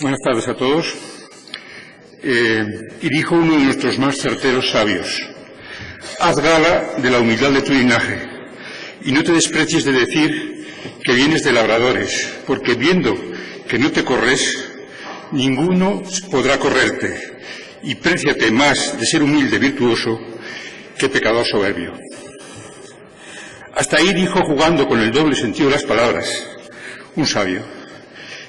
Buenas tardes a todos. Y dijo uno de nuestros más certeros sabios: haz gala de la humildad de tu linaje y no te desprecies de decir que vienes de labradores, porque viendo que no te corres, ninguno podrá correrte, y préciate más de ser humilde virtuoso que pecador soberbio. Hasta ahí dijo, jugando con el doble sentido de las palabras, un sabio: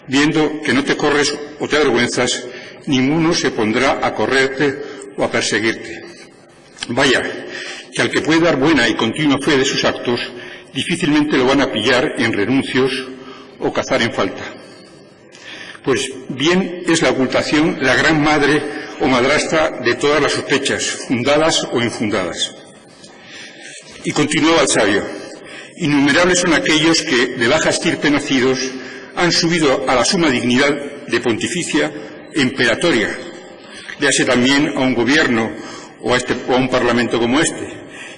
viendo que no te corres o te avergüenzas, ninguno se pondrá a correrte o a perseguirte. Vaya, que al que puede dar buena y continua fe de sus actos, difícilmente lo van a pillar en renuncios o cazar en falta. Pues bien es la ocultación la gran madre o madrastra de todas las sospechas, fundadas o infundadas. Y continuaba el sabio: innumerables son aquellos que, de baja estirpe nacidos, han subido a la suma dignidad de pontificia imperatoria, léase también a un gobierno o a un parlamento como este,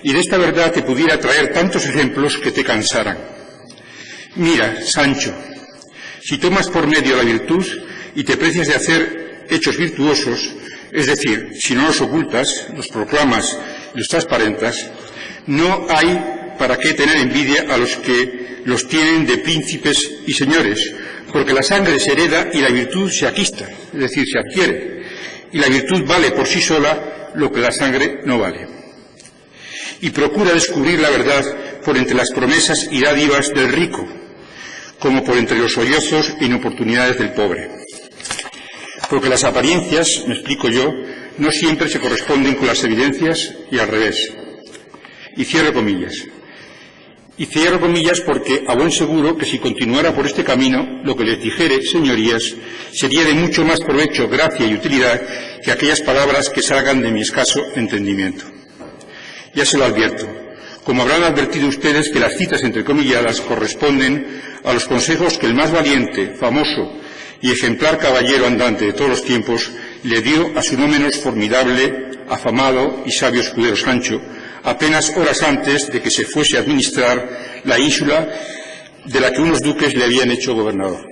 y de esta verdad te pudiera traer tantos ejemplos que te cansaran. Mira, Sancho, si tomas por medio la virtud y te precias de hacer hechos virtuosos, es decir, si no los ocultas, los proclamas y los transparentas, no hay para qué tener envidia a los que los tienen de príncipes y señores, porque la sangre se hereda y la virtud se aquista, es decir, se adquiere, y la virtud vale por sí sola lo que la sangre no vale. Y procura descubrir la verdad por entre las promesas y dádivas del rico, como por entre los sollozos e inoportunidades del pobre. Porque las apariencias, me explico yo, no siempre se corresponden con las evidencias y al revés. Y cierro comillas. Y cierro comillas porque a buen seguro que si continuara por este camino, lo que les dijere, señorías, sería de mucho más provecho, gracia y utilidad que aquellas palabras que salgan de mi escaso entendimiento. Ya se lo advierto. Como habrán advertido ustedes que las citas entrecomilladas corresponden a los consejos que el más valiente, famoso y ejemplar caballero andante de todos los tiempos le dio a su no menos formidable, afamado y sabio escudero Sancho, apenas horas antes de que se fuese a administrar la ínsula de la que unos duques le habían hecho gobernador.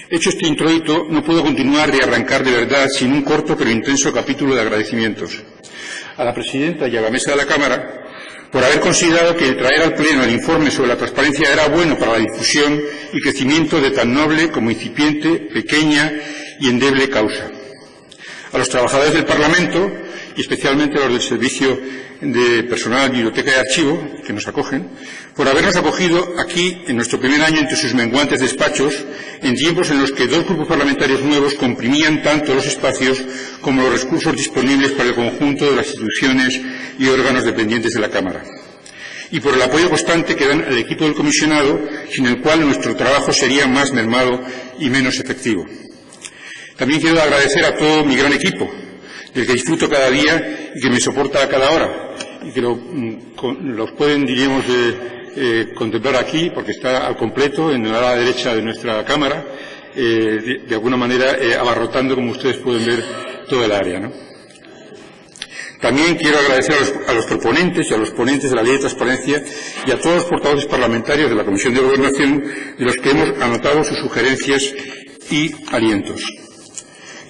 Hecho este introito, no puedo continuar de arrancar de verdad sin un corto pero intenso capítulo de agradecimientos a la presidenta y a la mesa de la Cámara por haber considerado que el traer al Pleno el informe sobre la transparencia era bueno para la difusión y crecimiento de tan noble como incipiente, pequeña y endeble causa. A los trabajadores del Parlamento, y especialmente a los del Servicio de Personal, Biblioteca y Archivo, que nos acogen, por habernos acogido aquí en nuestro primer año entre sus menguantes despachos, en tiempos en los que dos grupos parlamentarios nuevos comprimían tanto los espacios como los recursos disponibles para el conjunto de las instituciones y órganos dependientes de la Cámara. Y por el apoyo constante que dan al equipo del comisionado, sin el cual nuestro trabajo sería más mermado y menos efectivo. También quiero agradecer a todo mi gran equipo, del que disfruto cada día y que me soporta a cada hora, y que los pueden, diríamos, contemplar aquí, porque está al completo en la ala derecha de nuestra Cámara, de alguna manera abarrotando, como ustedes pueden ver, toda el área, ¿no? También quiero agradecer a los proponentes y a los ponentes de la Ley de Transparencia y a todos los portavoces parlamentarios de la Comisión de Gobernación, de los que hemos anotado sus sugerencias y alientos.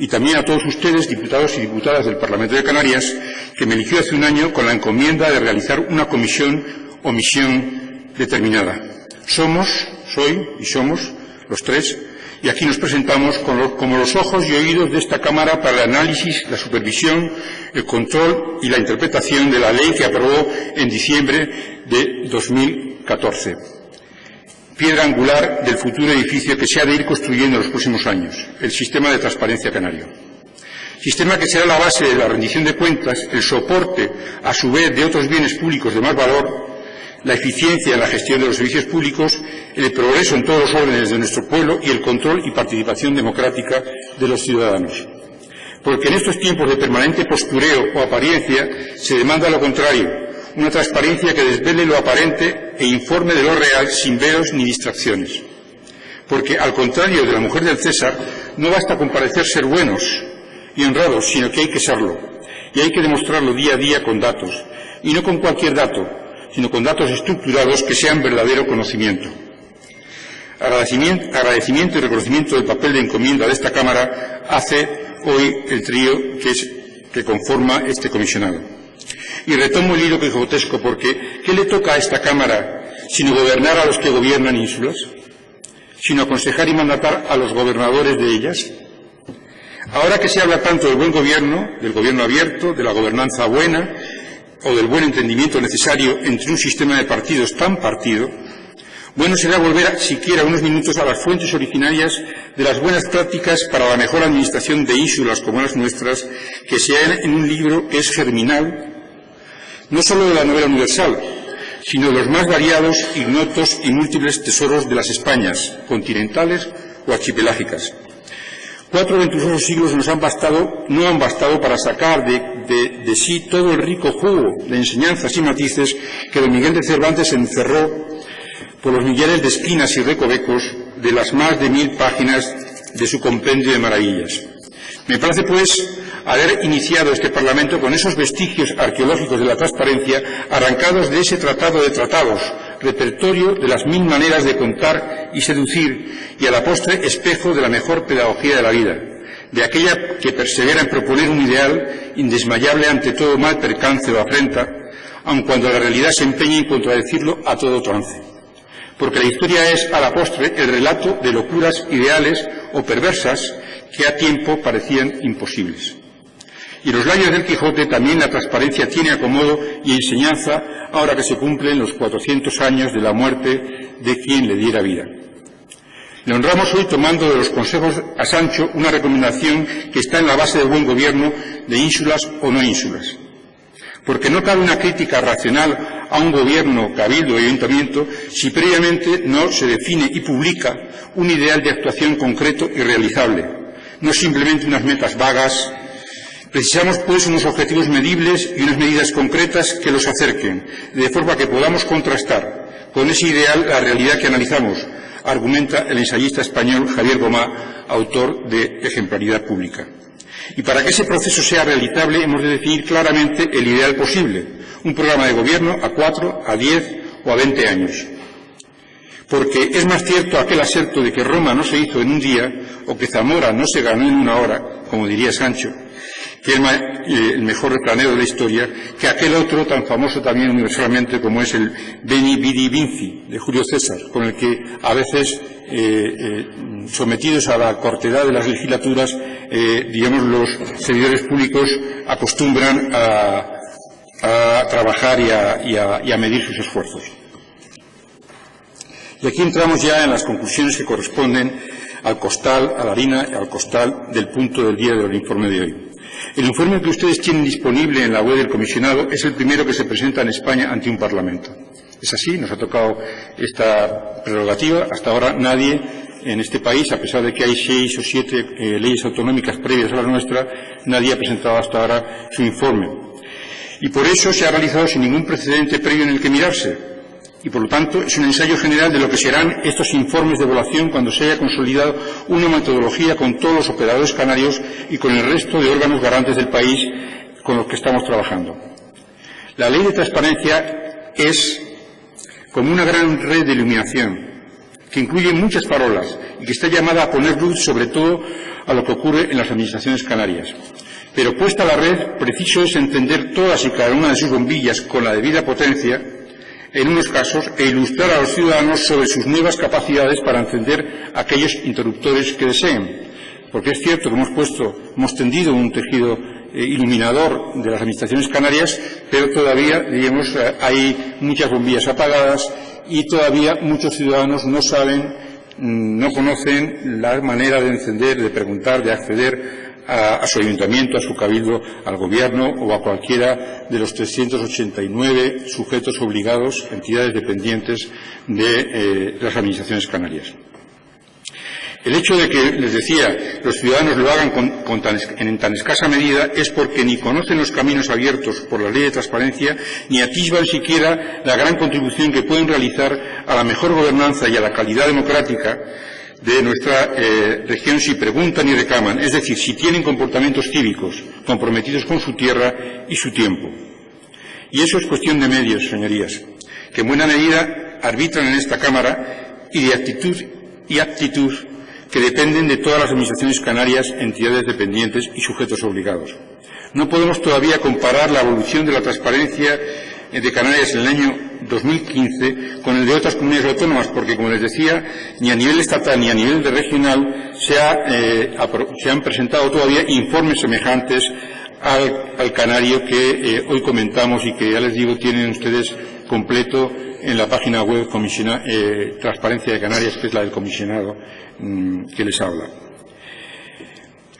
Y también a todos ustedes, diputados y diputadas del Parlamento de Canarias, que me eligió hace un año con la encomienda de realizar una comisión o misión determinada. Soy y somos los tres, y aquí nos presentamos como los ojos y oídos de esta Cámara para el análisis, la supervisión, el control y la interpretación de la ley que aprobó en diciembre de 2014. Piedra angular del futuro edificio que se ha de ir construyendo en los próximos años, el sistema de transparencia canario. Sistema que será la base de la rendición de cuentas, el soporte, a su vez, de otros bienes públicos de más valor, la eficiencia en la gestión de los servicios públicos, el progreso en todos los órdenes de nuestro pueblo y el control y participación democrática de los ciudadanos. Porque en estos tiempos de permanente postureo o apariencia se demanda lo contrario, una transparencia que desvele lo aparente e informe de lo real sin veros ni distracciones. Porque, al contrario de la mujer del César, no basta con parecer ser buenos y honrados, sino que hay que serlo. Y hay que demostrarlo día a día con datos, y no con cualquier dato, sino con datos estructurados que sean verdadero conocimiento. Agradecimiento y reconocimiento del papel de encomienda de esta Cámara hace hoy el trío que conforma este comisionado. Y retomo el hilo quijotesco porque ¿qué le toca a esta Cámara sino gobernar a los que gobiernan ínsulas? ¿Sino aconsejar y mandatar a los gobernadores de ellas? Ahora que se habla tanto del buen gobierno, del gobierno abierto, de la gobernanza buena o del buen entendimiento necesario entre un sistema de partidos tan partido, bueno será volver siquiera unos minutos a las fuentes originarias de las buenas prácticas para la mejor administración de ínsulas como las nuestras, que se hallan en un libro que es germinal, no solo de la novela universal, sino de los más variados, ignotos y múltiples tesoros de las Españas, continentales o archipelágicas. 4 venturosos siglos no han bastado para sacar de sí todo el rico jugo de enseñanzas y matices que don Miguel de Cervantes encerró por los millares de esquinas y recovecos de las más de 1000 páginas de su compendio de maravillas. Me parece, pues, haber iniciado este Parlamento con esos vestigios arqueológicos de la transparencia arrancados de ese tratado de tratados, repertorio de las 1000 maneras de contar y seducir, y a la postre espejo de la mejor pedagogía de la vida, de aquella que persevera en proponer un ideal indesmayable ante todo mal percance o afrenta, aun cuando la realidad se empeñe en contradecirlo a todo trance. Porque la historia es, a la postre, el relato de locuras ideales o perversas que a tiempo parecían imposibles. Y en los labios del Quijote también la transparencia tiene acomodo y enseñanza ahora que se cumplen los 400 años de la muerte de quien le diera vida. Le honramos hoy tomando de los consejos a Sancho una recomendación que está en la base del buen gobierno de ínsulas o no ínsulas. Porque no cabe una crítica racional a un gobierno, cabildo y ayuntamiento si previamente no se define y publica un ideal de actuación concreto y realizable, no simplemente unas metas vagas. Precisamos, pues, unos objetivos medibles y unas medidas concretas que los acerquen, de forma que podamos contrastar con ese ideal la realidad que analizamos, argumenta el ensayista español Javier Gomá, autor de Ejemplaridad Pública. Y para que ese proceso sea realizable hemos de definir claramente el ideal posible, un programa de gobierno a 4, a 10 o a 20 años. Porque es más cierto aquel aserto de que Roma no se hizo en un día o que Zamora no se ganó en una hora, como diría Sancho, que es el mejor refranero de la historia, que aquel otro tan famoso también universalmente como es el Veni Vidi Vinci de Julio César, con el que a veces sometidos a la cortedad de las legislaturas, digamos, los servidores públicos acostumbran a trabajar y a medir sus esfuerzos. Y aquí entramos ya en las conclusiones que corresponden al costal, a la harina, al costal del punto del día del informe de hoy. El informe que ustedes tienen disponible en la web del comisionado es el primero que se presenta en España ante un Parlamento. Es así, nos ha tocado esta prerrogativa. Hasta ahora nadie en este país, a pesar de que hay 6 o 7 leyes autonómicas previas a la nuestra, nadie ha presentado hasta ahora su informe. Y por eso se ha realizado sin ningún precedente previo en el que mirarse. Y, por lo tanto, es un ensayo general de lo que serán estos informes de evaluación cuando se haya consolidado una metodología con todos los operadores canarios y con el resto de órganos garantes del país con los que estamos trabajando. La ley de transparencia es como una gran red de iluminación que incluye muchas farolas y que está llamada a poner luz sobre todo a lo que ocurre en las administraciones canarias. Pero puesta la red, preciso es encender todas y cada una de sus bombillas con la debida potencia en unos casos, e ilustrar a los ciudadanos sobre sus nuevas capacidades para encender aquellos interruptores que deseen. Porque es cierto que hemos tendido un tejido iluminador de las administraciones canarias, pero todavía, digamos, hay muchas bombillas apagadas y todavía muchos ciudadanos no saben, no conocen la manera de encender, de preguntar, de acceder a su ayuntamiento, a su cabildo, al gobierno o a cualquiera de los 389 sujetos obligados, entidades dependientes de las administraciones canarias. El hecho de que, les decía, los ciudadanos lo hagan en tan escasa medida es porque ni conocen los caminos abiertos por la ley de transparencia ni atisban siquiera la gran contribución que pueden realizar a la mejor gobernanza y a la calidad democrática de nuestra región si preguntan y reclaman, es decir, si tienen comportamientos cívicos comprometidos con su tierra y su tiempo. Y eso es cuestión de medios, señorías, que en buena medida arbitran en esta Cámara y de actitud y actitud que dependen de todas las administraciones canarias, entidades dependientes y sujetos obligados. No podemos todavía comparar la evolución de la transparencia de Canarias en el año 2015 con el de otras comunidades autónomas, porque, como les decía, ni a nivel estatal ni a nivel regional se han presentado todavía informes semejantes al canario que hoy comentamos y que, ya les digo, tienen ustedes completo en la página web Transparencia de Canarias, que es la del comisionado que les habla.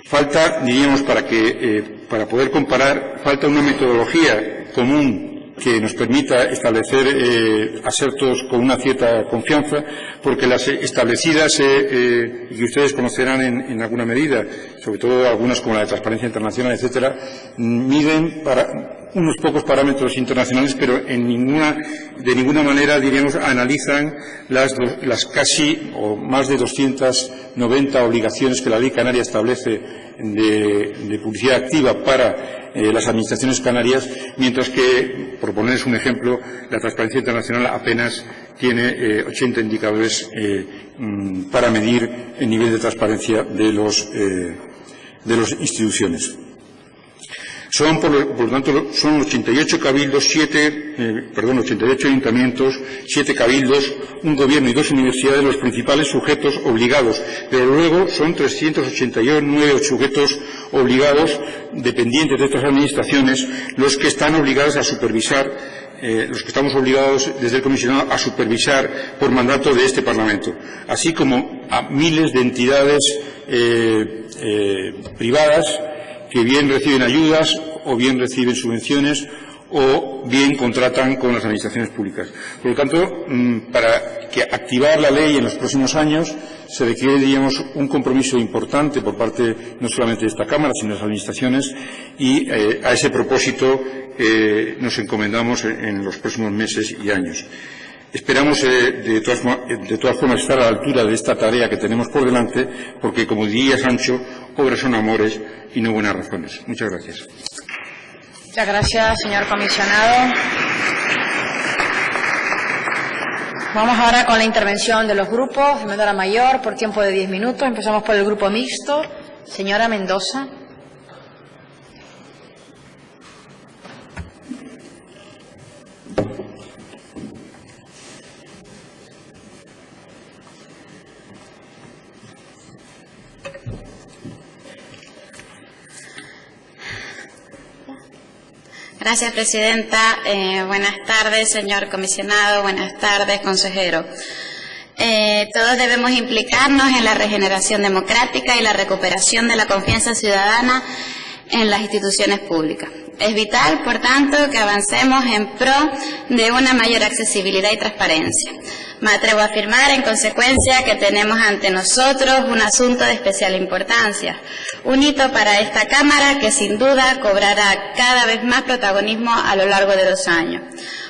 Falta, diríamos, para poder comparar, falta una metodología común que nos permita establecer asertos con una cierta confianza, porque las establecidas, y que ustedes conocerán en alguna medida, sobre todo algunas como la de Transparencia Internacional, etcétera, miden para unos pocos parámetros internacionales, pero de ninguna manera, diríamos, analizan las casi o más de 290 obligaciones que la Ley Canaria establece de publicidad activa para las administraciones canarias, mientras que, por ponerles un ejemplo, la Transparencia Internacional apenas tiene 80 indicadores para medir el nivel de transparencia de las instituciones. Son, por lo tanto, son 88 cabildos, 88 ayuntamientos, 7 cabildos, un gobierno y 2 universidades los principales sujetos obligados. Pero luego son 389 sujetos obligados, dependientes de estas administraciones, los que están obligados a supervisar, los que estamos obligados desde el comisionado a supervisar por mandato de este Parlamento, así como a miles de entidades privadas que bien reciben ayudas o bien reciben subvenciones o bien contratan con las administraciones públicas. Por lo tanto, para activar la ley en los próximos años se requiere, diríamos, un compromiso importante por parte no solamente de esta Cámara, sino de las administraciones, y a ese propósito nos encomendamos en los próximos meses y años. Esperamos, de todas formas, estar a la altura de esta tarea que tenemos por delante, porque, como diría Sancho, obras son amores y no buenas razones. Muchas gracias. Muchas gracias, señor comisionado. Vamos ahora con la intervención de los grupos. Menora Mayor, por tiempo de 10 minutos. Empezamos por el grupo mixto. Señora Mendoza. Gracias, presidenta. Buenas tardes, señor comisionado. Buenas tardes, consejero. Todos debemos implicarnos en la regeneración democrática y la recuperación de la confianza ciudadana en las instituciones públicas. Es vital, por tanto, que avancemos en pro de una mayor accesibilidad y transparencia. Me atrevo a afirmar, en consecuencia, que tenemos ante nosotros un asunto de especial importancia, un hito para esta Cámara que sin duda cobrará cada vez más protagonismo a lo largo de los años.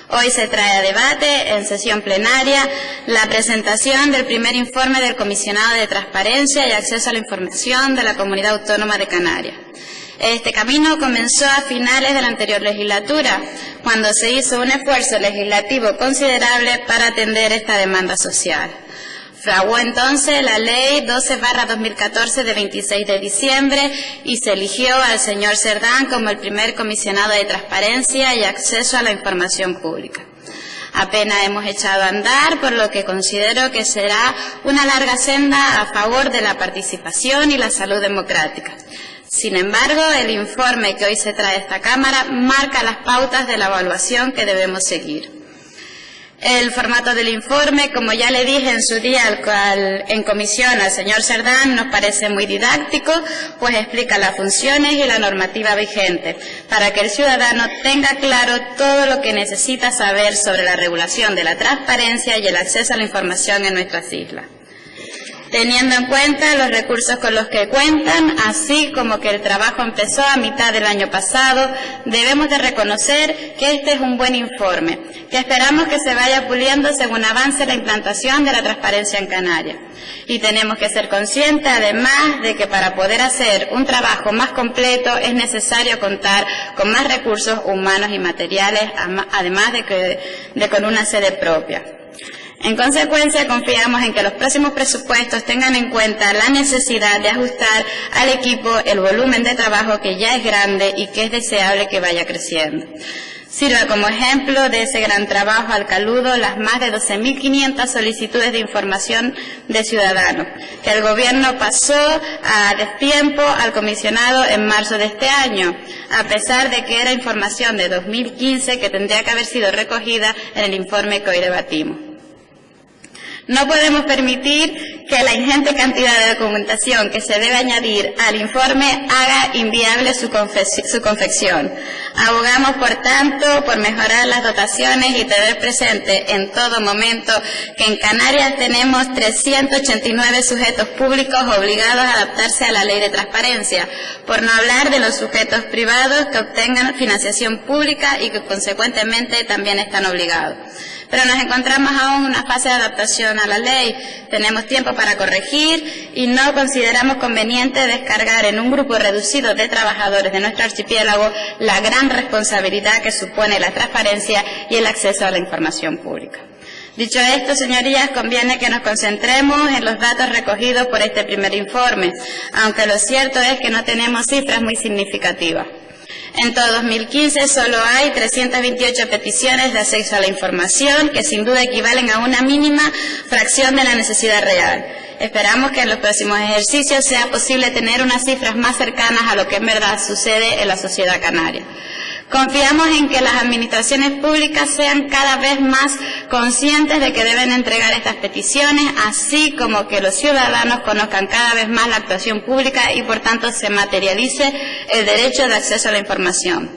Hoy se trae a debate en sesión plenaria la presentación del primer informe del Comisionado de Transparencia y Acceso a la Información de la Comunidad Autónoma de Canarias. Este camino comenzó a finales de la anterior legislatura, cuando se hizo un esfuerzo legislativo considerable para atender esta demanda social. Fraguó entonces la Ley 12/2014 de 26 de diciembre y se eligió al señor Cerdán como el primer comisionado de Transparencia y Acceso a la Información Pública. Apenas hemos echado a andar, por lo que considero que será una larga senda a favor de la participación y la salud democrática. Sin embargo, el informe que hoy se trae a esta Cámara marca las pautas de la evaluación que debemos seguir. El formato del informe, como ya le dije en su día en comisión al señor Cerdán, nos parece muy didáctico, pues explica las funciones y la normativa vigente, para que el ciudadano tenga claro todo lo que necesita saber sobre la regulación de la transparencia y el acceso a la información en nuestras islas. Teniendo en cuenta los recursos con los que cuentan, así como que el trabajo empezó a mitad del año pasado, debemos de reconocer que este es un buen informe, que esperamos que se vaya puliendo según avance la implantación de la transparencia en Canarias. Y tenemos que ser conscientes, además, de que para poder hacer un trabajo más completo es necesario contar con más recursos humanos y materiales, además de con una sede propia. En consecuencia, confiamos en que los próximos presupuestos tengan en cuenta la necesidad de ajustar al equipo el volumen de trabajo que ya es grande y que es deseable que vaya creciendo. Sirva como ejemplo de ese gran trabajo al caludo las más de 12.500 solicitudes de información de ciudadanos, que el Gobierno pasó a destiempo al comisionado en marzo de este año, a pesar de que era información de 2015 que tendría que haber sido recogida en el informe que hoy debatimos. No podemos permitir que la ingente cantidad de documentación que se debe añadir al informe haga inviable su confección. Abogamos, por tanto, por mejorar las dotaciones y tener presente en todo momento que en Canarias tenemos 389 sujetos públicos obligados a adaptarse a la ley de transparencia, por no hablar de los sujetos privados que obtengan financiación pública y que consecuentemente también están obligados. Pero nos encontramos aún en una fase de adaptación a la ley. Tenemos tiempo para corregir y no consideramos conveniente descargar en un grupo reducido de trabajadores de nuestro archipiélago la gran responsabilidad que supone la transparencia y el acceso a la información pública. Dicho esto, señorías, conviene que nos concentremos en los datos recogidos por este primer informe, aunque lo cierto es que no tenemos cifras muy significativas. En todo 2015 solo hay 328 peticiones de acceso a la información, que sin duda equivalen a una mínima fracción de la necesidad real. Esperamos que en los próximos ejercicios sea posible tener unas cifras más cercanas a lo que en verdad sucede en la sociedad canaria. Confiamos en que las administraciones públicas sean cada vez más conscientes de que deben entregar estas peticiones, así como que los ciudadanos conozcan cada vez más la actuación pública y, por tanto, se materialice el derecho de acceso a la información.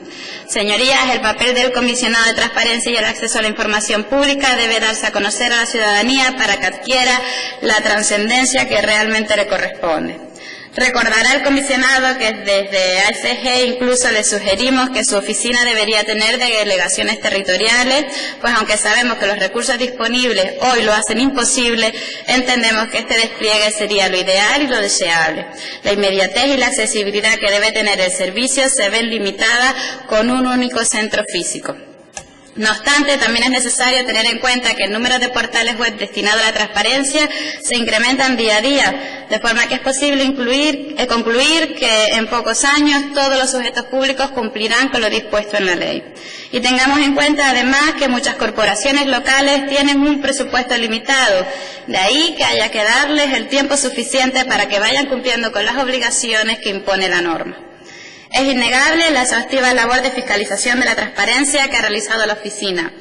Señorías, el papel del comisionado de transparencia y el acceso a la información pública debe darse a conocer a la ciudadanía para que adquiera la trascendencia que realmente le corresponde. Recordará el comisionado que desde ASG incluso le sugerimos que su oficina debería tener delegaciones territoriales, pues aunque sabemos que los recursos disponibles hoy lo hacen imposible, entendemos que este despliegue sería lo ideal y lo deseable. La inmediatez y la accesibilidad que debe tener el servicio se ven limitadas con un único centro físico. No obstante, también es necesario tener en cuenta que el número de portales web destinados a la transparencia se incrementan día a día, de forma que es posible concluir que en pocos años todos los sujetos públicos cumplirán con lo dispuesto en la ley. Y tengamos en cuenta además que muchas corporaciones locales tienen un presupuesto limitado, de ahí que haya que darles el tiempo suficiente para que vayan cumpliendo con las obligaciones que impone la norma. Es innegable la exhaustiva labor de fiscalización de la transparencia que ha realizado la oficina,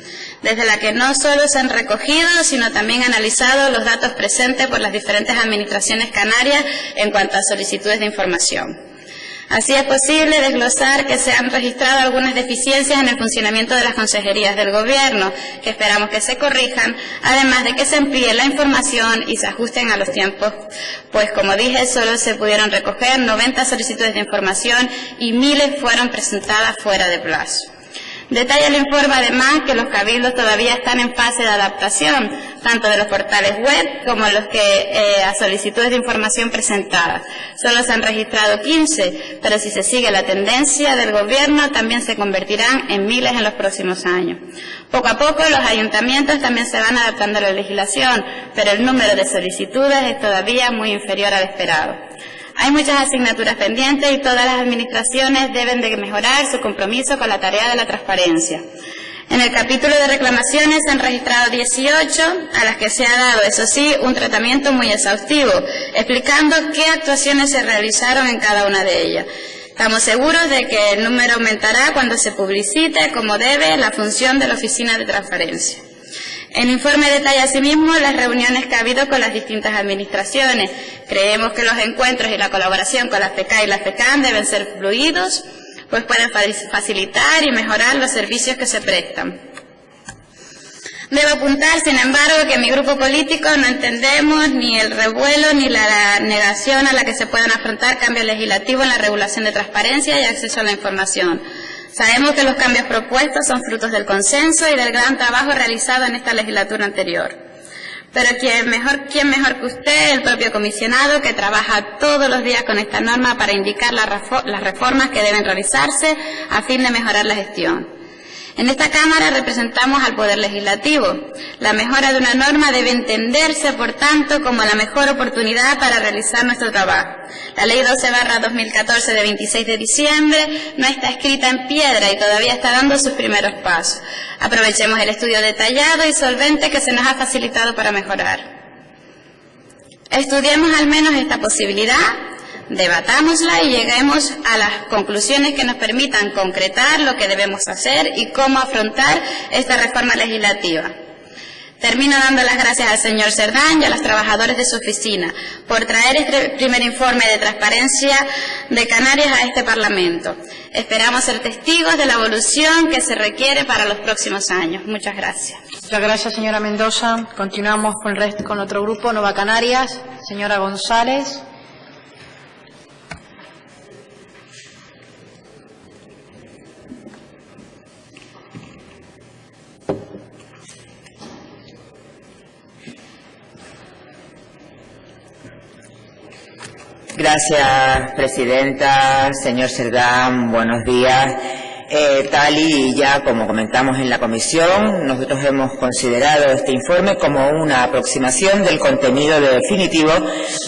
desde la que no solo se han recogido, sino también analizado los datos presentes por las diferentes administraciones canarias en cuanto a solicitudes de información. Así es posible desglosar que se han registrado algunas deficiencias en el funcionamiento de las consejerías del Gobierno, que esperamos que se corrijan, además de que se amplíe la información y se ajusten a los tiempos, pues como dije, solo se pudieron recoger 90 solicitudes de información y miles fueron presentadas fuera de plazo. Detalla el informe además que los cabildos todavía están en fase de adaptación, tanto de los portales web como los que a solicitudes de información presentadas. Solo se han registrado 15, pero si se sigue la tendencia del Gobierno también se convertirán en miles en los próximos años. Poco a poco los ayuntamientos también se van adaptando a la legislación, pero el número de solicitudes es todavía muy inferior al esperado. Hay muchas asignaturas pendientes y todas las administraciones deben de mejorar su compromiso con la tarea de la transparencia. En el capítulo de reclamaciones se han registrado 18, a las que se ha dado, eso sí, un tratamiento muy exhaustivo, explicando qué actuaciones se realizaron en cada una de ellas. Estamos seguros de que el número aumentará cuando se publicite, como debe, la función de la Oficina de Transparencia. El informe detalla asimismo las reuniones que ha habido con las distintas administraciones. Creemos que los encuentros y la colaboración con la FECA y la FECAN deben ser fluidos, pues pueden facilitar y mejorar los servicios que se prestan. Debo apuntar, sin embargo, que en mi grupo político no entendemos ni el revuelo ni la negación a la que se puedan afrontar cambios legislativos en la regulación de transparencia y acceso a la información. Sabemos que los cambios propuestos son frutos del consenso y del gran trabajo realizado en esta legislatura anterior. Pero ¿quién mejor que usted, el propio comisionado, que trabaja todos los días con esta norma para indicar las reformas que deben realizarse a fin de mejorar la gestión? En esta Cámara representamos al Poder Legislativo. La mejora de una norma debe entenderse, por tanto, como la mejor oportunidad para realizar nuestro trabajo. La Ley 12/2014 de 26 de diciembre no está escrita en piedra y todavía está dando sus primeros pasos. Aprovechemos el estudio detallado y solvente que se nos ha facilitado para mejorar. Estudiemos al menos esta posibilidad, debatámosla y lleguemos a las conclusiones que nos permitan concretar lo que debemos hacer y cómo afrontar esta reforma legislativa. Termino dando las gracias al señor Cerdán y a los trabajadores de su oficina por traer este primer informe de transparencia de Canarias a este Parlamento. Esperamos ser testigos de la evolución que se requiere para los próximos años. Muchas gracias. Muchas gracias, señora Mendoza. Continuamos con otro grupo, Nueva Canarias. Señora González. Gracias, presidenta. Señor Cerdán, buenos días. Tal y ya como comentamos en la comisión, nosotros hemos considerado este informe como una aproximación del contenido definitivo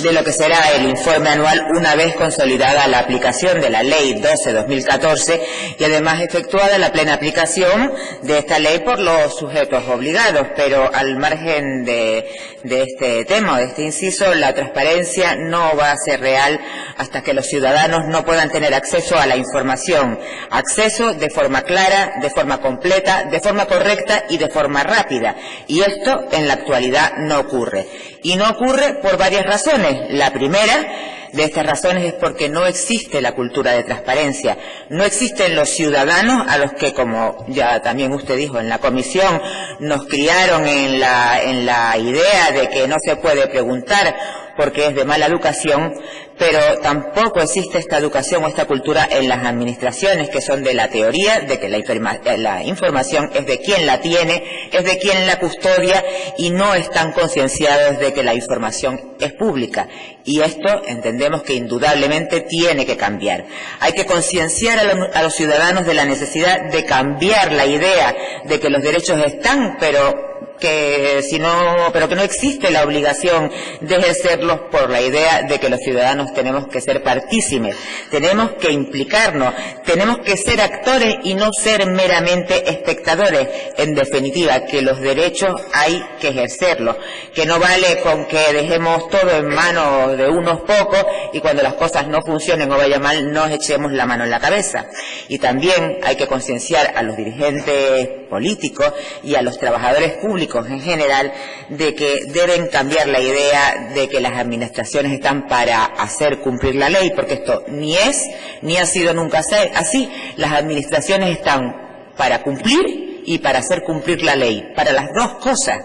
de lo que será el informe anual una vez consolidada la aplicación de la Ley 12/2014 y además efectuada la plena aplicación de esta ley por los sujetos obligados. Pero al margen de este tema, de este inciso, la transparencia no va a ser real hasta que los ciudadanos no puedan tener acceso a la información, acceso de forma clara, de forma completa, de forma correcta y de forma rápida. Y esto en la actualidad no ocurre. Y no ocurre por varias razones. La primera de estas razones es porque no existe la cultura de transparencia. No existen los ciudadanos a los que, como ya también usted dijo en la comisión, nos criaron en la idea de que no se puede preguntar porque es de mala educación, pero tampoco existe esta educación o esta cultura en las administraciones, que son de la teoría de que la información es de quien la tiene, es de quien la custodia, y no están concienciados de que la información es pública. Y esto entendemos que indudablemente tiene que cambiar. Hay que concienciar a los ciudadanos de la necesidad de cambiar la idea de que los derechos están, pero que no existe la obligación de ejercerlos, por la idea de que los ciudadanos tenemos que ser partícipes, tenemos que implicarnos, tenemos que ser actores y no ser meramente espectadores. En definitiva, que los derechos hay que ejercerlos, que no vale con que dejemos todo en manos de unos pocos y cuando las cosas no funcionen o vayan mal nos echemos la mano en la cabeza. Y también hay que concienciar a los dirigentes políticos y a los trabajadores públicos en general de que deben cambiar la idea de que las administraciones están para hacer cumplir la ley, porque esto ni es ni ha sido nunca así. Las administraciones están para cumplir y para hacer cumplir la ley, para las dos cosas.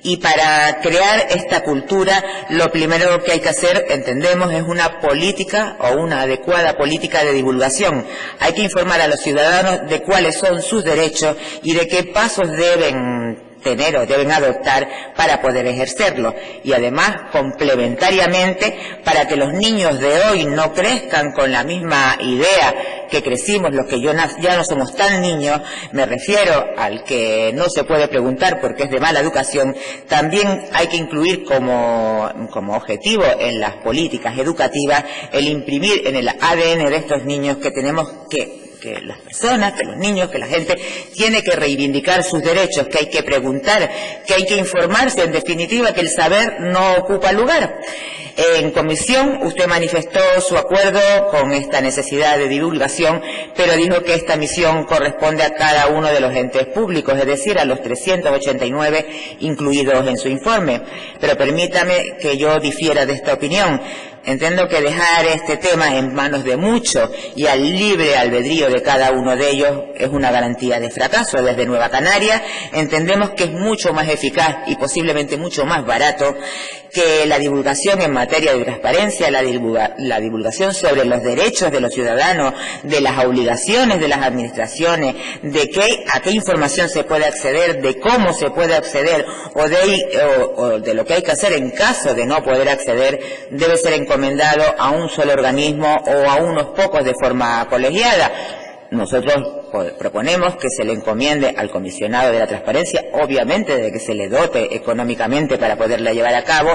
Y para crear esta cultura, lo primero que hay que hacer, entendemos, es una política o una adecuada política de divulgación. Hay que informar a los ciudadanos de cuáles son sus derechos y de qué pasos deben tener o deben adoptar para poder ejercerlo. Y además, complementariamente, para que los niños de hoy no crezcan con la misma idea que crecimos los que ya no somos tan niños, me refiero al que no se puede preguntar porque es de mala educación. También hay que incluir como objetivo en las políticas educativas el imprimir en el ADN de estos niños que tenemos que las personas, que los niños, que la gente tiene que reivindicar sus derechos, que hay que preguntar, que hay que informarse, en definitiva, que el saber no ocupa lugar. En comisión usted manifestó su acuerdo con esta necesidad de divulgación, pero dijo que esta misión corresponde a cada uno de los entes públicos, es decir, a los 389 incluidos en su informe. Pero permítame que yo difiera de esta opinión. Entiendo que dejar este tema en manos de muchos y al libre albedrío de cada uno de ellos es una garantía de fracaso. Desde Nueva Canarias entendemos que es mucho más eficaz y posiblemente mucho más barato que la divulgación en materia de transparencia, la divulgación sobre los derechos de los ciudadanos, de las obligaciones de las administraciones, a qué información se puede acceder, de cómo se puede acceder o de lo que hay que hacer en caso de no poder acceder, debe ser encomendado a un solo organismo o a unos pocos de forma colegiada. Nosotros proponemos que se le encomiende al comisionado de la transparencia, obviamente de que se le dote económicamente para poderla llevar a cabo,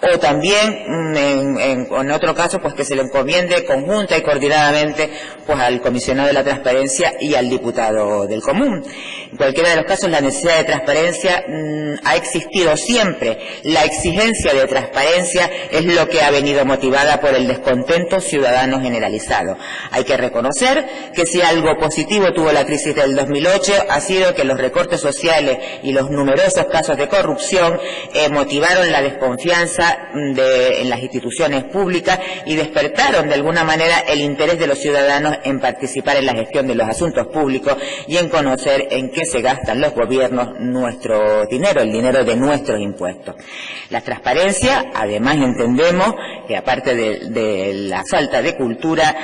o también en otro caso pues que se le encomiende conjunta y coordinadamente pues al comisionado de la transparencia y al diputado del común. En cualquiera de los casos, la necesidad de transparencia ha existido siempre. La exigencia de transparencia es lo que ha venido motivada por el descontento ciudadano generalizado. Hay que reconocer que si algo positivo tuvo la crisis del 2008 ha sido que los recortes sociales y los numerosos casos de corrupción motivaron la desconfianza en las instituciones públicas y despertaron de alguna manera el interés de los ciudadanos en participar en la gestión de los asuntos públicos y en conocer en qué se gastan los gobiernos nuestro dinero, el dinero de nuestros impuestos. La transparencia, además, entendemos que aparte de la falta de cultura,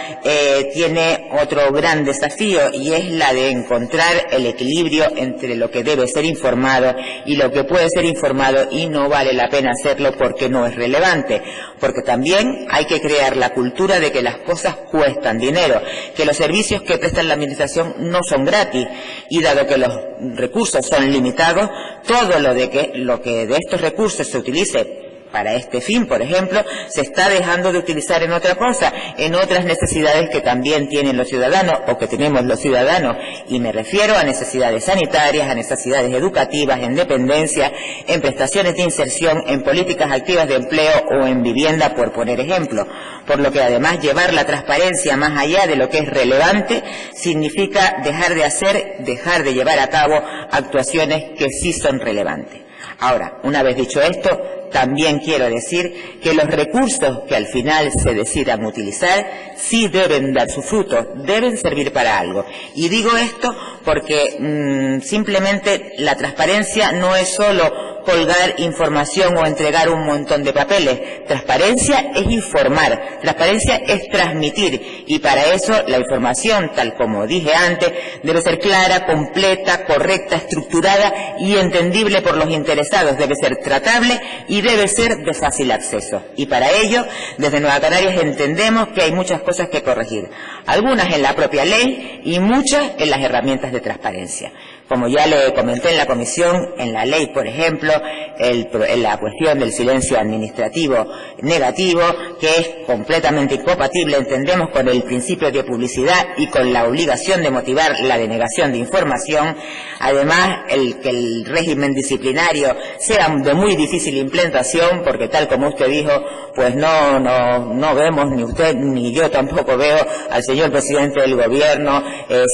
tiene otro gran desafío, y es la de encontrar el equilibrio entre lo que debe ser informado y lo que puede ser informado y no vale la pena hacerlo porque no es relevante, porque también hay que crear la cultura de que las cosas cuestan dinero, que los servicios que presta la administración no son gratis, y dado que los recursos son limitados, todo lo que de estos recursos se utilice para este fin, por ejemplo, se está dejando de utilizar en otra cosa, en otras necesidades que también tienen los ciudadanos o que tenemos los ciudadanos, y me refiero a necesidades sanitarias, a necesidades educativas, en dependencia, en prestaciones de inserción, en políticas activas de empleo o en vivienda, por poner ejemplo. Por lo que además llevar la transparencia más allá de lo que es relevante significa dejar de llevar a cabo actuaciones que sí son relevantes. Ahora, una vez dicho esto, también quiero decir que los recursos que al final se decidan utilizar sí deben dar su fruto, deben servir para algo. Y digo esto porque simplemente la transparencia no es solo colgar información o entregar un montón de papeles. Transparencia es informar, transparencia es transmitir, y para eso la información, tal como dije antes, debe ser clara, completa, correcta, estructurada y entendible por los interesados, debe ser tratable y debe ser de fácil acceso. Y para ello, desde Nueva Canarias entendemos que hay muchas cosas que corregir, algunas en la propia ley y muchas en las herramientas de transparencia. Como ya le comenté en la comisión, en la ley, por ejemplo, en la cuestión del silencio administrativo negativo, que es completamente incompatible, entendemos, con el principio de publicidad y con la obligación de motivar la denegación de información. Además, que el régimen disciplinario sea de muy difícil implementación, porque tal como usted dijo, pues no vemos, ni usted ni yo tampoco veo al señor presidente del gobierno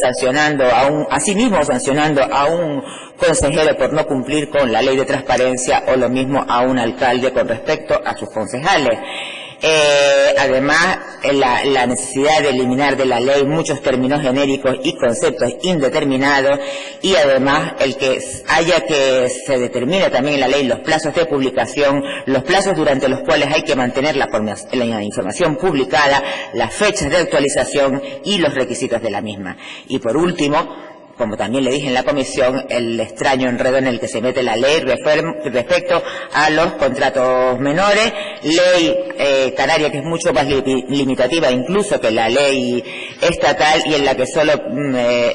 sancionando sancionando a un consejero por no cumplir con la ley de transparencia, o lo mismo a un alcalde con respecto a sus concejales. Además, la necesidad de eliminar de la ley muchos términos genéricos y conceptos indeterminados, y además el que se determine también en la ley los plazos de publicación, los plazos durante los cuales hay que mantener la información publicada, las fechas de actualización y los requisitos de la misma. Y por último, como también le dije en la comisión, el extraño enredo en el que se mete la ley respecto a los contratos menores, ley canaria que es mucho más limitativa incluso que la ley estatal, y en la que solo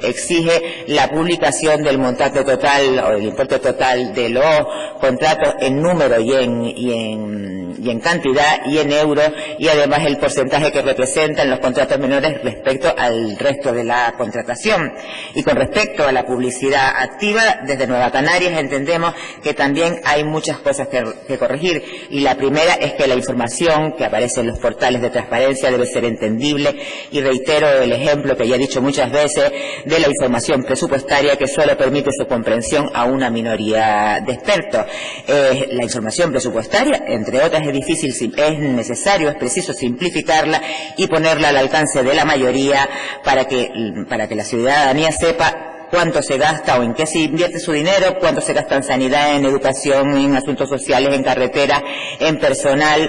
exige la publicación del montante total o del importe total de los contratos en número y en cantidad y en euros, y además el porcentaje que representan los contratos menores respecto al resto de la contratación. Y con respecto a la publicidad activa, desde Nueva Canarias entendemos que también hay muchas cosas que corregir, y la primera es que la información que aparece en los portales de transparencia debe ser entendible, y reitero el ejemplo que ya he dicho muchas veces de la información presupuestaria, que solo permite su comprensión a una minoría de expertos. La información presupuestaria, entre otras, es necesario, es preciso simplificarla y ponerla al alcance de la mayoría para que la ciudadanía sepa cuánto se gasta o en qué se invierte su dinero, cuánto se gasta en sanidad, en educación, en asuntos sociales, en carretera, en personal,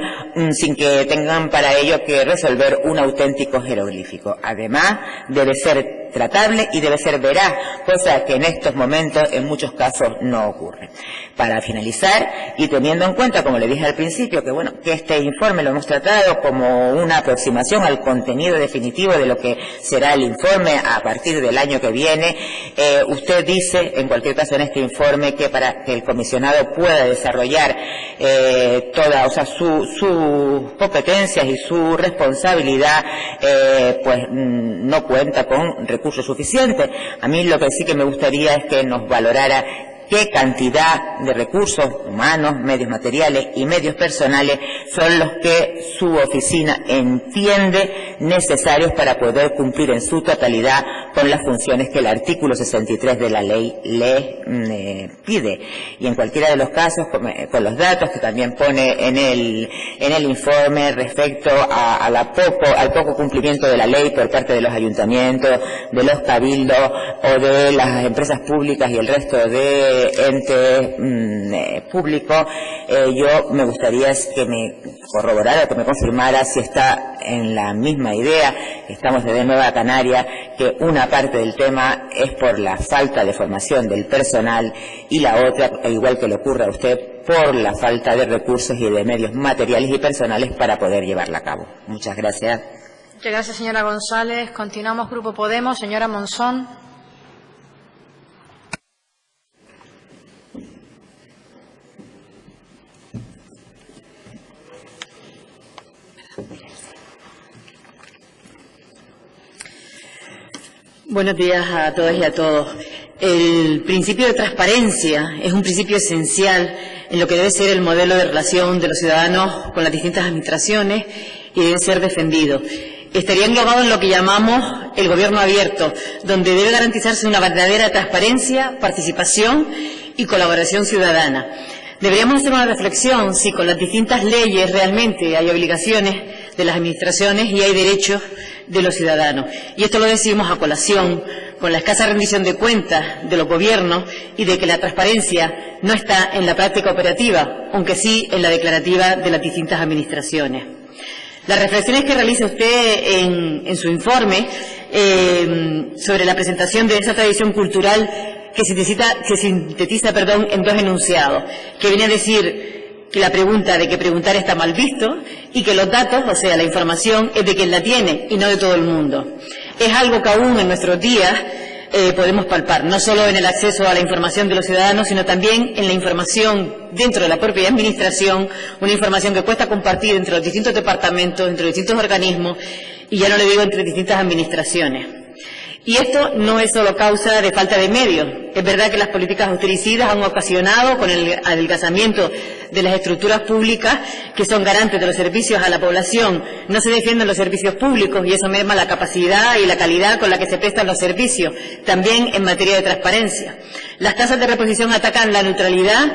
sin que tengan para ello que resolver un auténtico jeroglífico. Además, debe ser tratable y debe ser veraz, cosa que en estos momentos en muchos casos no ocurre. Para finalizar, y teniendo en cuenta, como le dije al principio, que bueno, que este informe lo hemos tratado como una aproximación al contenido definitivo de lo que será el informe a partir del año que viene, usted dice, en cualquier caso en este informe, que para que el comisionado pueda desarrollar sus competencias y su responsabilidad, pues no cuenta con recursos suficientes. A mí lo que sí que me gustaría es que nos valorara qué cantidad de recursos humanos, medios materiales y medios personales son los que su oficina entiende necesarios para poder cumplir en su totalidad con las funciones que el artículo 63 de la ley le pide. Y en cualquiera de los casos, con los datos que también pone en el informe respecto al poco cumplimiento de la ley por parte de los ayuntamientos, de los cabildos o de las empresas públicas y el resto de ente público, yo me gustaría que me corroborara, que me confirmara si está en la misma idea, que estamos desde Nueva Canaria, que una parte del tema es por la falta de formación del personal y la otra, igual que le ocurre a usted, por la falta de recursos y de medios materiales y personales para poder llevarla a cabo. Muchas gracias. Muchas gracias, señora González. Continuamos, Grupo Podemos. Señora Monzón. Buenos días a todas y a todos. El principio de transparencia es un principio esencial en lo que debe ser el modelo de relación de los ciudadanos con las distintas administraciones y debe ser defendido. Estaría englobado en lo que llamamos el gobierno abierto, donde debe garantizarse una verdadera transparencia, participación y colaboración ciudadana. Deberíamos hacer una reflexión si con las distintas leyes realmente hay obligaciones de las administraciones y hay derechos de los ciudadanos. Y esto lo decimos a colación con la escasa rendición de cuentas de los gobiernos y de que la transparencia no está en la práctica operativa, aunque sí en la declarativa de las distintas administraciones. Las reflexiones que realiza usted en su informe sobre la presentación de esa tradición cultural que sintetiza en dos enunciados, que viene a decir que la pregunta de que preguntar está mal visto y que los datos, o sea, la información, es de quien la tiene y no de todo el mundo. Es algo que aún en nuestros días podemos palpar, no solo en el acceso a la información de los ciudadanos, sino también en la información dentro de la propia administración, una información que cuesta compartir entre los distintos departamentos, entre los distintos organismos y ya no le digo entre distintas administraciones. Y esto no es solo causa de falta de medios. Es verdad que las políticas austericidas han ocasionado, con el adelgazamiento de las estructuras públicas, que son garantes de los servicios a la población, no se defienden los servicios públicos y eso merma la capacidad y la calidad con la que se prestan los servicios, también en materia de transparencia. Las tasas de reposición atacan la neutralidad,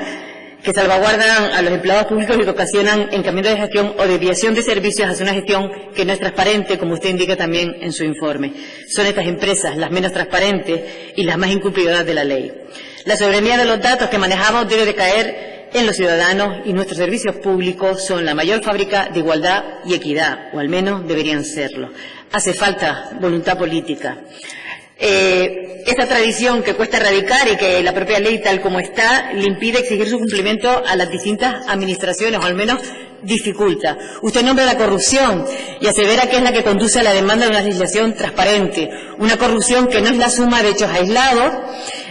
que salvaguardan a los empleados públicos y que ocasionan encaminos de gestión o desviación de servicios hacia una gestión que no es transparente, como usted indica también en su informe. Son estas empresas las menos transparentes y las más incumplidoras de la ley. La soberanía de los datos que manejamos debe de caer en los ciudadanos y nuestros servicios públicos son la mayor fábrica de igualdad y equidad, o al menos deberían serlo. Hace falta voluntad política. Esta tradición que cuesta erradicar y que la propia ley tal como está le impide exigir su cumplimiento a las distintas administraciones, o al menos dificulta. Usted nombra la corrupción y asevera que es la que conduce a la demanda de una legislación transparente, una corrupción que no es la suma de hechos aislados,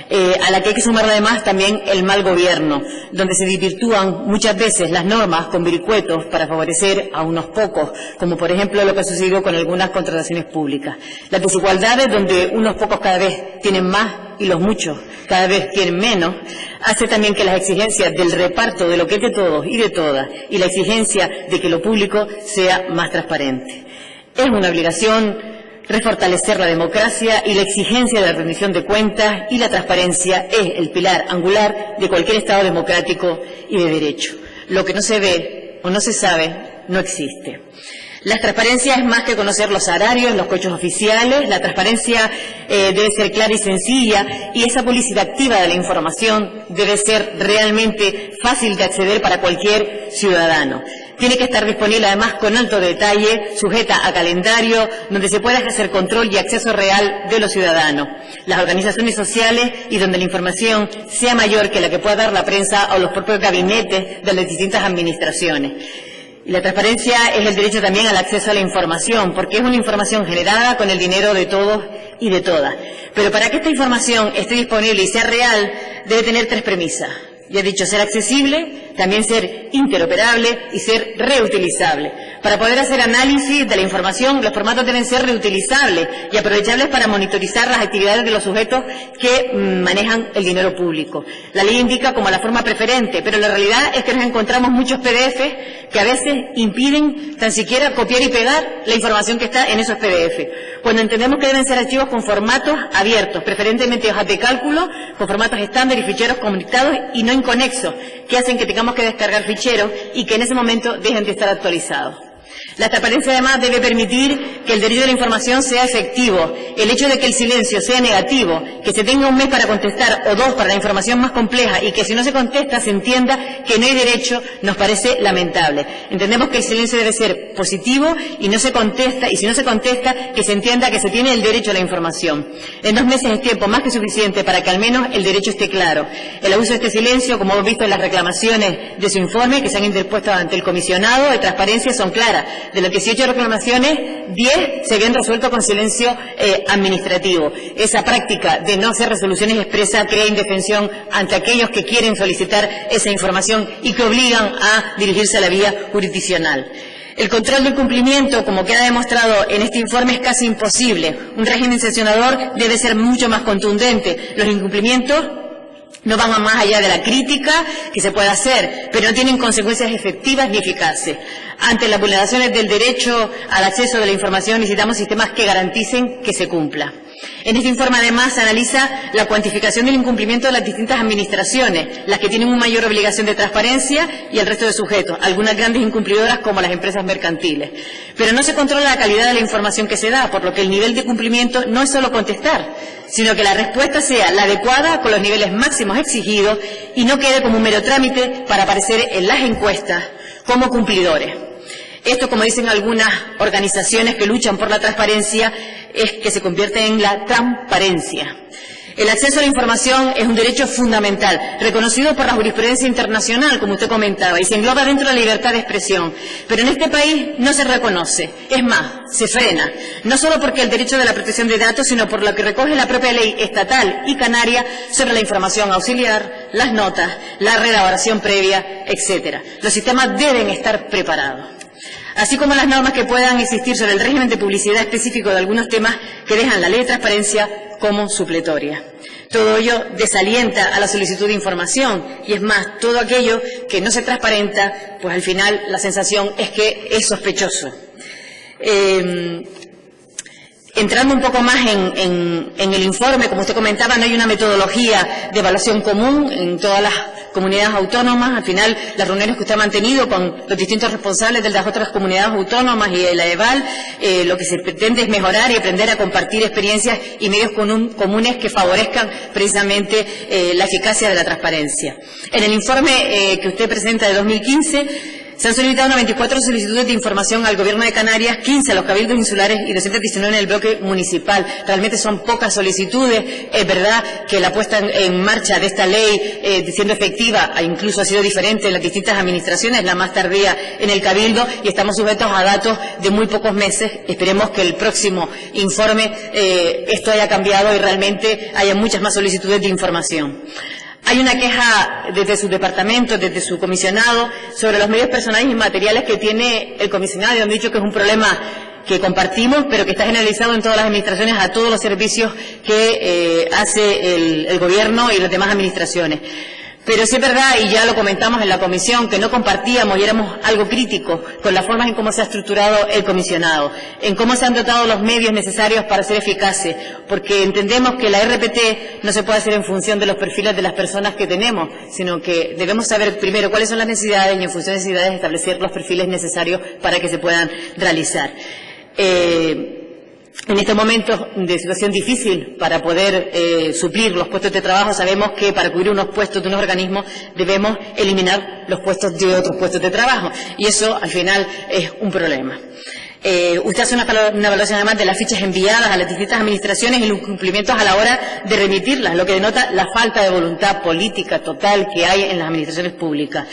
a la que hay que sumar además también el mal gobierno, donde se desvirtúan muchas veces las normas con vericuetos para favorecer a unos pocos, como por ejemplo lo que ha sucedido con algunas contrataciones públicas. Las desigualdades, donde unos pocos cada vez tienen más y los muchos cada vez tienen menos, hace también que las exigencias del reparto de lo que es de todos y de todas y la exigencia de que lo público sea más transparente. Es una obligación refortalecer la democracia y la exigencia de la rendición de cuentas, y la transparencia es el pilar angular de cualquier Estado democrático y de derecho. Lo que no se ve o no se sabe no existe. La transparencia es más que conocer los salarios, los cochos oficiales. La transparencia debe ser clara y sencilla, y esa publicidad activa de la información debe ser realmente fácil de acceder para cualquier ciudadano. tiene que estar disponible además con alto detalle, sujeta a calendario, donde se pueda ejercer control y acceso real de los ciudadanos, las organizaciones sociales y donde la información sea mayor que la que pueda dar la prensa o los propios gabinetes de las distintas administraciones. Y la transparencia es el derecho también al acceso a la información, porque es una información generada con el dinero de todos y de todas. Pero para que esta información esté disponible y sea real, debe tener 3 premisas. Ya he dicho, ser accesible, también ser interoperable y ser reutilizable. Para poder hacer análisis de la información, los formatos deben ser reutilizables y aprovechables para monitorizar las actividades de los sujetos que manejan el dinero público. La ley indica como la forma preferente, pero la realidad es que nos encontramos muchos PDF que a veces impiden tan siquiera copiar y pegar la información que está en esos PDF. Cuando entendemos que deben ser archivos con formatos abiertos, preferentemente hojas de cálculo, con formatos estándar y ficheros conectados y no inconexos, que hacen que tengamos que descargar ficheros y que en ese momento dejen de estar actualizados. La transparencia además debe permitir que el derecho de la información sea efectivo. El hecho de que el silencio sea negativo, que se tenga un mes para contestar o 2 para la información más compleja y que si no se contesta se entienda que no hay derecho, nos parece lamentable. Entendemos que el silencio debe ser positivo y no se contesta, y si no se contesta, que se entienda que se tiene el derecho a la información. En 2 meses es tiempo más que suficiente para que al menos el derecho esté claro. El abuso de este silencio, como hemos visto en las reclamaciones de su informe que se han interpuesto ante el comisionado de transparencia, son claras. De las 18 reclamaciones, 10 se habían resuelto con silencio administrativo. Esa práctica de no hacer resoluciones expresas crea indefensión ante aquellos que quieren solicitar esa información y que obligan a dirigirse a la vía jurisdiccional. El control del cumplimiento, como queda demostrado en este informe, es casi imposible. Un régimen sancionador debe ser mucho más contundente. Los incumplimientos no van más allá de la crítica que se pueda hacer, pero no tienen consecuencias efectivas ni eficaces. Ante las vulneraciones del derecho al acceso de la información necesitamos sistemas que garanticen que se cumpla. En este informe además se analiza la cuantificación del incumplimiento de las distintas administraciones, las que tienen una mayor obligación de transparencia y el resto de sujetos, algunas grandes incumplidoras como las empresas mercantiles. Pero no se controla la calidad de la información que se da, por lo que el nivel de cumplimiento no es solo contestar, sino que la respuesta sea la adecuada con los niveles máximos exigidos y no quede como un mero trámite para aparecer en las encuestas como cumplidores. Esto, como dicen algunas organizaciones que luchan por la transparencia, es que se convierte en la transparencia. El acceso a la información es un derecho fundamental, reconocido por la jurisprudencia internacional, como usted comentaba, y se engloba dentro de la libertad de expresión. Pero en este país no se reconoce, es más, se frena, no solo porque el derecho de la protección de datos, sino por lo que recoge la propia ley estatal y canaria sobre la información auxiliar, las notas, la reelaboración previa, etc. Los sistemas deben estar preparados, así como las normas que puedan existir sobre el régimen de publicidad específico de algunos temas que dejan la ley de transparencia como supletoria. Todo ello desalienta a la solicitud de información y es más, todo aquello que no se transparenta, pues al final la sensación es que es sospechoso. Entrando un poco más en el informe, como usted comentaba, no hay una metodología de evaluación común en todas las comunidades autónomas. Al final, las reuniones que usted ha mantenido con los distintos responsables de las otras comunidades autónomas y de la EVAL, lo que se pretende es mejorar y aprender a compartir experiencias y medios comunes que favorezcan precisamente la eficacia de la transparencia. En el informe que usted presenta de 2015, se han solicitado 94 solicitudes de información al Gobierno de Canarias, 15 a los cabildos insulares y 219 en el bloque municipal. Realmente son pocas solicitudes. Es verdad que la puesta en marcha de esta ley, siendo efectiva, incluso ha sido diferente en las distintas administraciones, la más tardía en el cabildo, y estamos sujetos a datos de muy pocos meses. Esperemos que el próximo informe esto haya cambiado y realmente haya muchas más solicitudes de información. Hay una queja desde su departamento, desde su comisionado, sobre los medios personales y materiales que tiene el comisionado, y han dicho que es un problema que compartimos, pero que está generalizado en todas las administraciones, a todos los servicios que hace el Gobierno y las demás administraciones. Pero sí es verdad, y ya lo comentamos en la comisión, que no compartíamos y éramos algo críticos con las formas en cómo se ha estructurado el comisionado, en cómo se han dotado los medios necesarios para ser eficaces, porque entendemos que la RPT no se puede hacer en función de los perfiles de las personas que tenemos, sino que debemos saber primero cuáles son las necesidades y en función de necesidades establecer los perfiles necesarios para que se puedan realizar. En estos momentos de situación difícil para poder suplir los puestos de trabajo, sabemos que para cubrir unos puestos de unos organismos debemos eliminar los puestos de otros puestos de trabajo, y eso al final es un problema. Usted hace una evaluación además de las fichas enviadas a las distintas administraciones y los cumplimientos a la hora de remitirlas, lo que denota la falta de voluntad política total que hay en las administraciones públicas.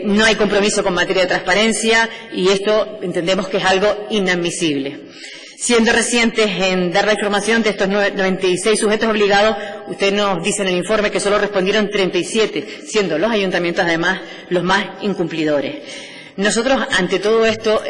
No hay compromiso con materia de transparencia y esto entendemos que es algo inadmisible. Siendo recientes en dar la información de estos 96 sujetos obligados, usted nos dice en el informe que solo respondieron 37, siendo los ayuntamientos además los más incumplidores. Nosotros, ante todo esto,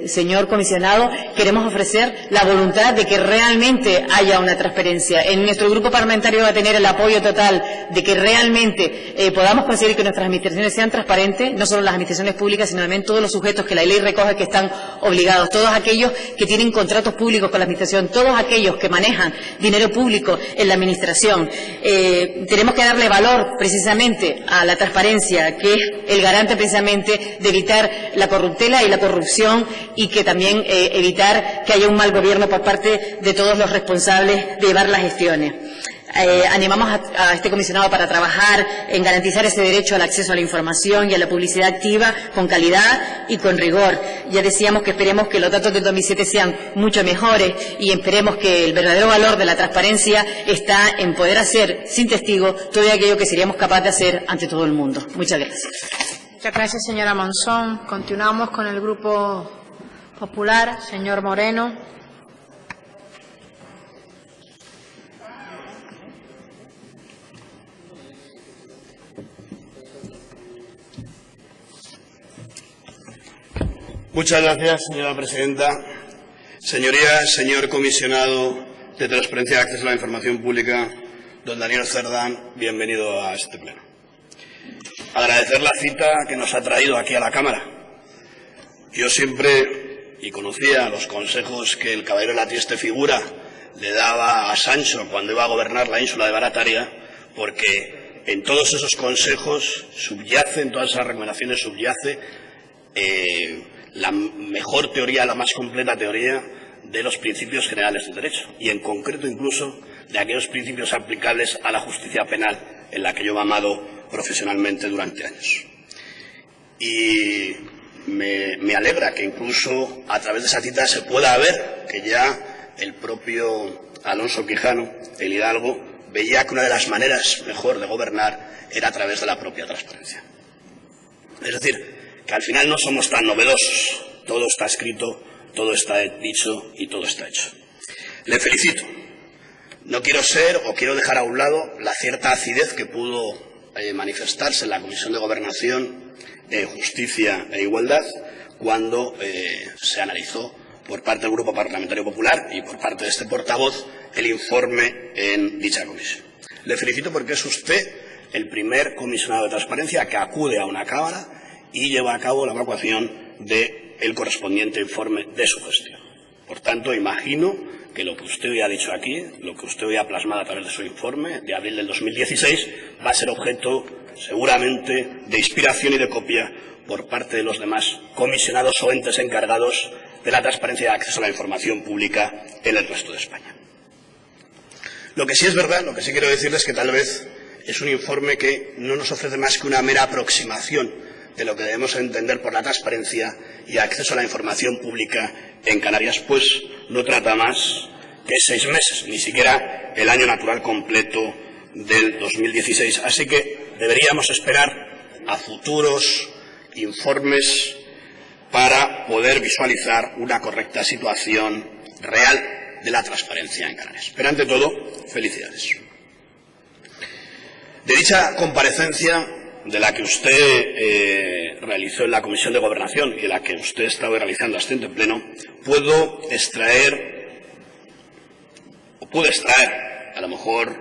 señor comisionado, queremos ofrecer la voluntad de que realmente haya una transparencia. En nuestro grupo parlamentario va a tener el apoyo total de que realmente podamos conseguir que nuestras administraciones sean transparentes, no solo las administraciones públicas, sino también todos los sujetos que la ley recoge que están obligados, todos aquellos que tienen contratos públicos con la administración, todos aquellos que manejan dinero público en la administración. Tenemos que darle valor precisamente a la transparencia, que es el garante precisamente de evitar la corruptela y la corrupción, y que también evitar que haya un mal gobierno por parte de todos los responsables de llevar las gestiones. Animamos a este comisionado para trabajar en garantizar ese derecho al acceso a la información y a la publicidad activa con calidad y con rigor. Ya decíamos que esperemos que los datos del 2007 sean mucho mejores y esperemos que el verdadero valor de la transparencia está en poder hacer sin testigos todo aquello que seríamos capaces de hacer ante todo el mundo. Muchas gracias. Muchas gracias, señora Monzón. Continuamos con el Grupo Popular. Señor Moreno. Muchas gracias, señora presidenta. Señorías, señor comisionado de Transparencia y Acceso a la Información Pública, don Daniel Cerdán, bienvenido a este pleno. Agradecer la cita que nos ha traído aquí a la Cámara. Yo siempre, y conocía los consejos que el caballero de la Trieste Figura le daba a Sancho cuando iba a gobernar la ínsula de Barataria, porque en todos esos consejos subyace, en todas esas recomendaciones subyace la mejor teoría, la más completa teoría de los principios generales del derecho, y en concreto incluso de aquellos principios aplicables a la justicia penal, en la que yo he amado profesionalmente durante años. Y me alegra que incluso a través de esa cita se pueda ver que ya el propio Alonso Quijano, el hidalgo, veía que una de las maneras mejor de gobernar era a través de la propia transparencia. Es decir, que al final no somos tan novedosos, todo está escrito, todo está dicho y todo está hecho. Le felicito. No quiero ser o quiero dejar a un lado la cierta acidez que pudo manifestarse en la Comisión de Gobernación, Justicia e Igualdad cuando se analizó por parte del Grupo Parlamentario Popular y por parte de este portavoz el informe en dicha comisión. Le felicito porque es usted el primer comisionado de transparencia que acude a una Cámara y lleva a cabo la evacuación del correspondiente informe de su gestión. Por tanto, imagino que lo que usted hoy ha dicho aquí, lo que usted hoy ha plasmado a través de su informe de abril del 2016, va a ser objeto seguramente de inspiración y de copia por parte de los demás comisionados o entes encargados de la transparencia y de acceso a la información pública en el resto de España. Lo que sí es verdad, lo que sí quiero decirles es que tal vez es un informe que no nos ofrece más que una mera aproximación de lo que debemos entender por la transparencia y acceso a la información pública en Canarias, pues no trata más que 6 meses, ni siquiera el año natural completo del 2016. Así que deberíamos esperar a futuros informes para poder visualizar una correcta situación real de la transparencia en Canarias. Pero ante todo, felicidades. De dicha comparecencia de la que usted realizó en la Comisión de Gobernación y de la que usted está hoy realizando asistencia en pleno, puedo extraer, a lo mejor,